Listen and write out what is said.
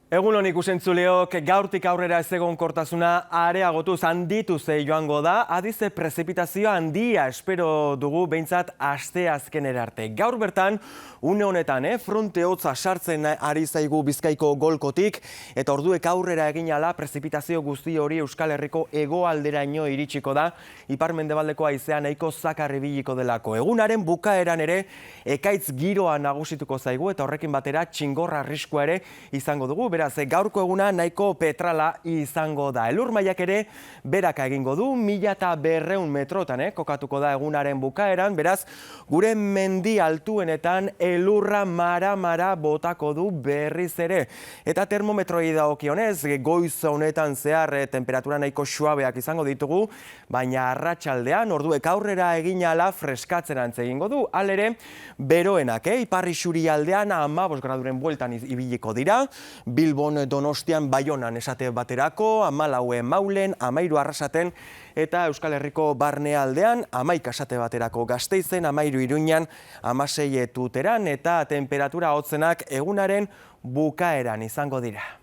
Egun hon ikusentzuleok, gaurtik aurrera ezegonkortasuna areagotuz handituz joango da, adize prezipitazio handia espero dugu behintzat asteazkenera arte. Gaur bertan, une honetan, fronte hotza sartzen ari zaigu Bizkaiko golkotik, eta orduek aurrera egin ala prezipitazio guzti hori Euskal Herriko hegoalderaino iritsiko da, ipar-mendebaldeko haizea nahiko zakar ibiliko delako. Egunaren bukaeran ere, ekaitz giroa nagusituko zaigu, eta horrekin batera txingorra arriskua ere izango dugu. Beraz, gaurko eguna nahiko petrala izango da. Elur mailak ere beraka egingo du, 1200 metrotan kokatuko da egunaren bukaeran. Beraz, gure mendi altuenetan elurra mara botako du berriz ere. Eta termometroi dagokionez, goiz honetan zehar temperatura nahiko suabeak izango ditugu, baina arratsaldean orduek aurrera egin ala freskatzerantz egingo du. Halere, beroenak, ipar isurialdean 15 graduren bueltan ibiliko dira, Bilbon, Donostian, Baionan esate baterako, 14 Maulen, 13 Arrasaten, eta Euskal Herriko barnealdean 11 esate baterako Gasteizen, 13 Iruñan, 16 Tuteran, eta temperatura hotzenak egunaren bukaeran izango dira.